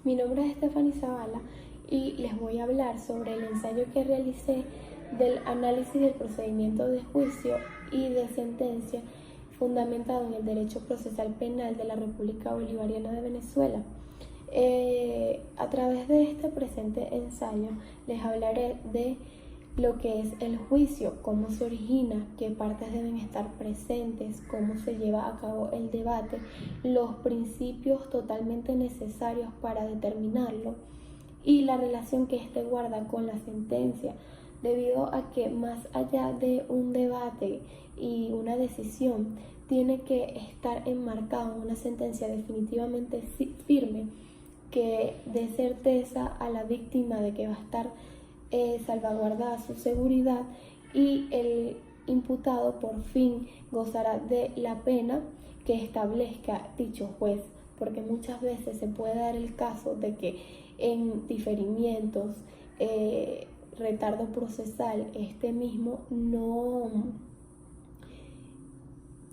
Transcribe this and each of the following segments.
Mi nombre es Stephanie Zavala y les voy a hablar sobre el ensayo que realicé del análisis del procedimiento de juicio y de sentencia fundamentado en el derecho procesal penal de la República Bolivariana de Venezuela. A través de este presente ensayo les hablaré de lo que es el juicio, cómo se origina, qué partes deben estar presentes, cómo se lleva a cabo el debate, los principios totalmente necesarios para determinarlo y la relación que éste guarda con la sentencia, debido a que más allá de un debate y una decisión, tiene que estar enmarcado en una sentencia definitivamente firme que dé certeza a la víctima de que va a estar salvaguardada su seguridad y el imputado por fin gozará de la pena que establezca dicho juez, porque muchas veces se puede dar el caso de que en diferimientos, retardo procesal, este mismo no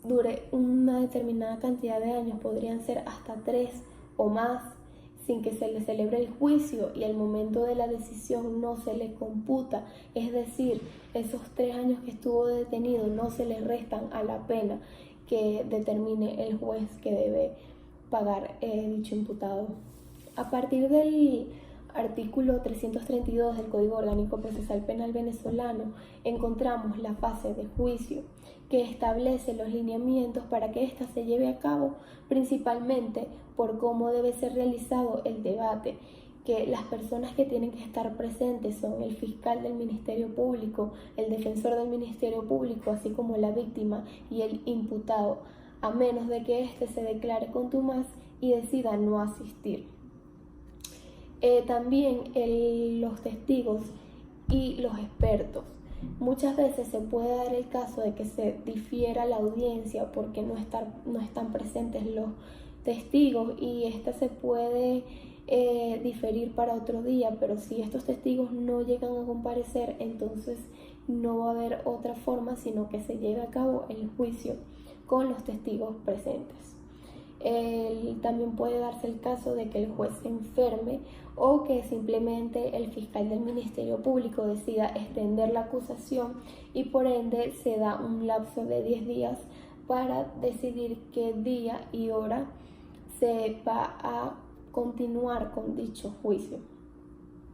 dure una determinada cantidad de años, podrían ser hasta 3 o más, sin que se le celebre el juicio y al momento de la decisión no se le computa, es decir, esos 3 años que estuvo detenido no se le restan a la pena que determine el juez que debe pagar dicho imputado. A partir del artículo 332 del Código Orgánico Procesal Penal venezolano encontramos la fase de juicio, que establece los lineamientos para que ésta se lleve a cabo, principalmente por cómo debe ser realizado el debate, que las personas que tienen que estar presentes son el fiscal del Ministerio Público, el defensor del Ministerio Público, así como la víctima y el imputado, a menos de que éste se declare contumaz y decida no asistir. También los testigos y los expertos. Muchas veces se puede dar el caso de que se difiera la audiencia porque no están presentes los testigos y esta se puede diferir para otro día, pero si estos testigos no llegan a comparecer, entonces no va a haber otra forma sino que se lleve a cabo el juicio con los testigos presentes. También puede darse el caso de que el juez se enferme o que simplemente el fiscal del Ministerio Público decida extender la acusación y por ende se da un lapso de 10 días para decidir qué día y hora se va a continuar con dicho juicio.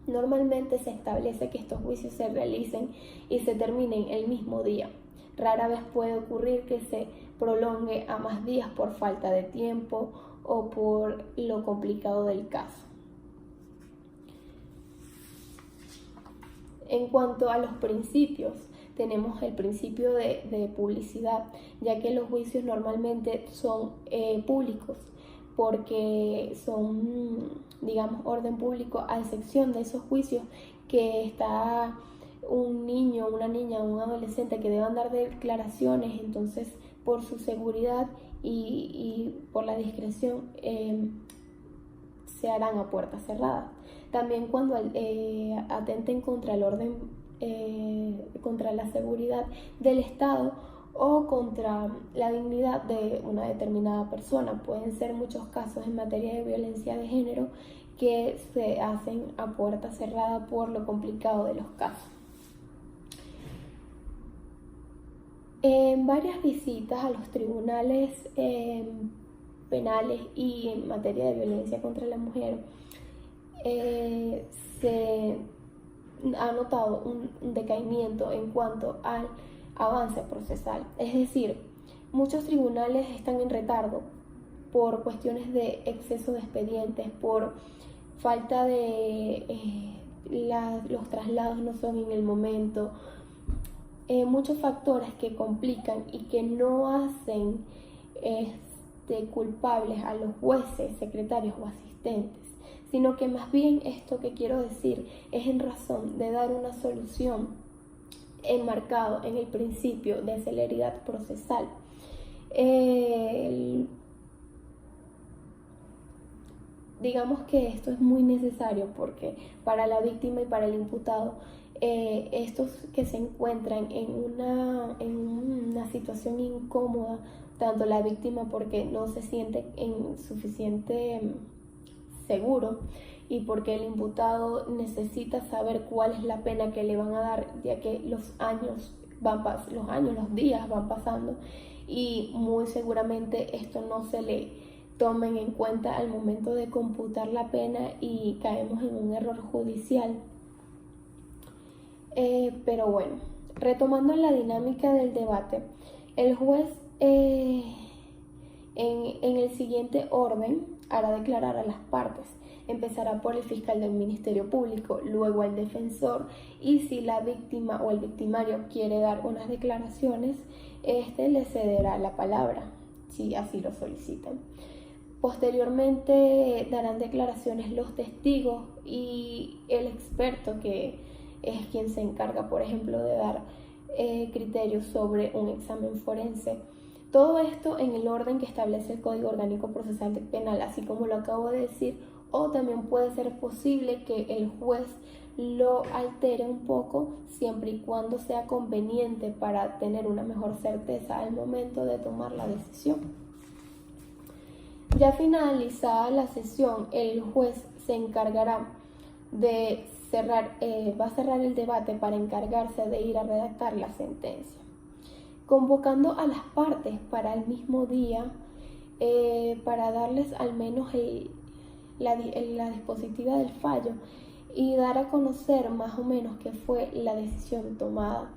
Normalmente se establece que estos juicios se realicen y se terminen el mismo día. Rara vez puede ocurrir que se prolongue a más días por falta de tiempo o por lo complicado del caso. En cuanto a los principios, tenemos el principio de publicidad, ya que los juicios normalmente son públicos, porque son, digamos, orden público, a excepción de esos juicios que está un niño, una niña, un adolescente que deban dar declaraciones, entonces por su seguridad y por la discreción se harán a puertas cerradas. También cuando atenten contra el orden, contra la seguridad del Estado o contra la dignidad de una determinada persona. Pueden ser muchos casos en materia de violencia de género que se hacen a puerta cerrada por lo complicado de los casos. En varias visitas a los tribunales penales y en materia de violencia contra la mujer, se ha notado un decaimiento en cuanto al avance procesal. Es decir, muchos tribunales están en retardo por cuestiones de exceso de expedientes, por falta de los traslados no son en el momento, muchos factores que complican y que no hacen culpables a los jueces, secretarios o asistentes, sino que más bien esto que quiero decir es en razón de dar una solución enmarcado en el principio de celeridad procesal. Digamos que esto es muy necesario porque para la víctima y para el imputado, estos que se encuentran en una situación incómoda, tanto la víctima porque no se siente en suficiente seguro y porque el imputado necesita saber cuál es la pena que le van a dar, ya que los días van pasando y muy seguramente esto no se le tomen en cuenta al momento de computar la pena y caemos en un error judicial. Pero bueno, retomando la dinámica del debate, el juez en el siguiente orden hará declarar a las partes. Empezará por el fiscal del Ministerio Público, luego el defensor, y si la víctima o el victimario quiere dar unas declaraciones, le cederá la palabra, si así lo solicitan. Posteriormente darán declaraciones los testigos y el experto, que es quien se encarga, por ejemplo, de dar criterios sobre un examen forense. Todo esto en el orden que establece el Código Orgánico Procesal Penal, así como lo acabo de decir, o también puede ser posible que el juez lo altere un poco siempre y cuando sea conveniente para tener una mejor certeza al momento de tomar la decisión. Ya finalizada la sesión, el juez se encargará de va a cerrar el debate para encargarse de ir a redactar la sentencia, convocando a las partes para el mismo día para darles al menos la dispositiva del fallo y dar a conocer más o menos qué fue la decisión tomada.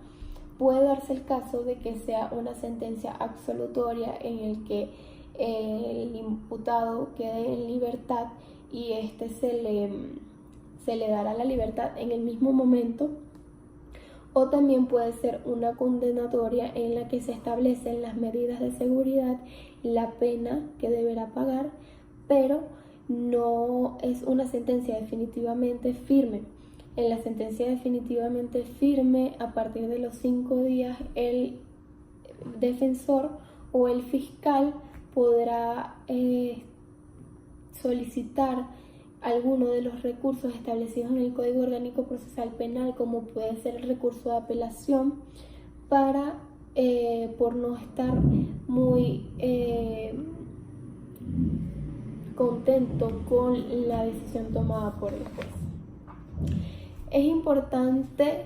Puede darse el caso de que sea una sentencia absolutoria en el que el imputado quede en libertad y se le dará la libertad en el mismo momento, o también puede ser una condenatoria en la que se establecen las medidas de seguridad, la pena que deberá pagar, pero no es una sentencia definitivamente firme. En la sentencia definitivamente firme, a partir de los 5 días, el defensor o el fiscal podrá solicitar alguno de los recursos establecidos en el Código Orgánico Procesal Penal, como puede ser el recurso de apelación, para por no estar muy contento con la decisión tomada por el juez. Es importante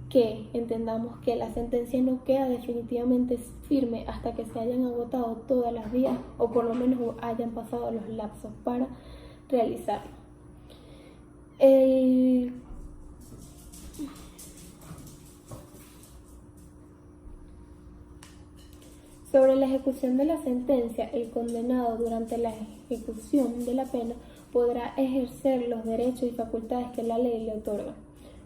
que entendamos que la sentencia no queda definitivamente firme hasta que se hayan agotado todas las vías, o por lo menos hayan pasado los lapsos para realizarlo. Sobre la ejecución de la sentencia, el condenado durante la ejecución de la pena podrá ejercer los derechos y facultades que la ley le otorga.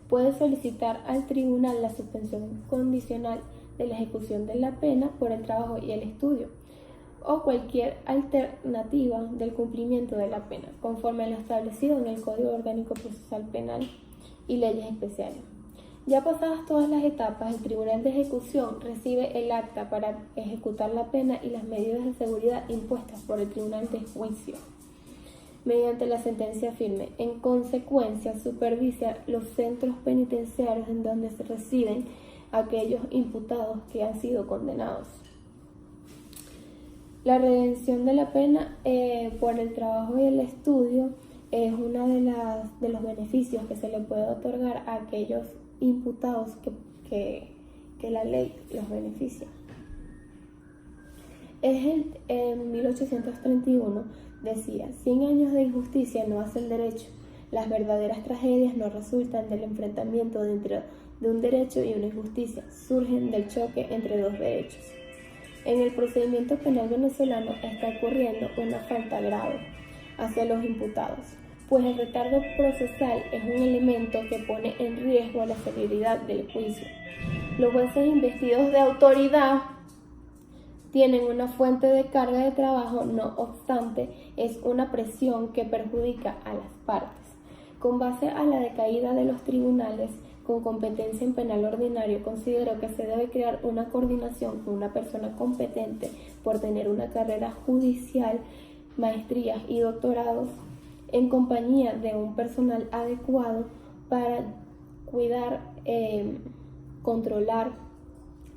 Puede solicitar al tribunal la suspensión condicional de la ejecución de la pena por el trabajo y el estudio, o cualquier alternativa del cumplimiento de la pena, conforme a lo establecido en el Código Orgánico Procesal Penal y leyes especiales. Ya pasadas todas las etapas, el Tribunal de Ejecución recibe el acta para ejecutar la pena y las medidas de seguridad impuestas por el Tribunal de Juicio mediante la sentencia firme. En consecuencia, supervisa los centros penitenciarios en donde se residen aquellos imputados que han sido condenados. La redención de la pena por el trabajo y el estudio es uno de los beneficios que se le puede otorgar a aquellos imputados que la ley los beneficia. En 1831 decía: 100 años de injusticia no hacen derecho. Las verdaderas tragedias no resultan del enfrentamiento de un derecho y una injusticia, surgen del choque entre dos derechos. En el procedimiento penal venezolano está ocurriendo una falta grave hacia los imputados, pues el retardo procesal es un elemento que pone en riesgo la celeridad del juicio. Los jueces investidos de autoridad tienen una fuente de carga de trabajo, no obstante, es una presión que perjudica a las partes. Con base a la decaída de los tribunales con competencia en penal ordinario, considero que se debe crear una coordinación con una persona competente por tener una carrera judicial, maestrías y doctorados, en compañía de un personal adecuado para cuidar, controlar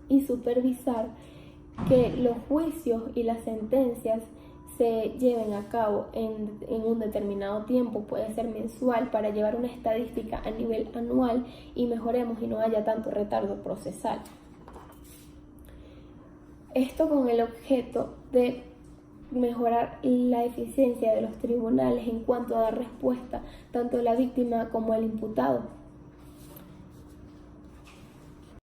y supervisar que los juicios y las sentencias se lleven a cabo en un determinado tiempo, puede ser mensual, para llevar una estadística a nivel anual y mejoremos y no haya tanto retardo procesal. Esto con el objeto de mejorar la eficiencia de los tribunales en cuanto a dar respuesta tanto a la víctima como al imputado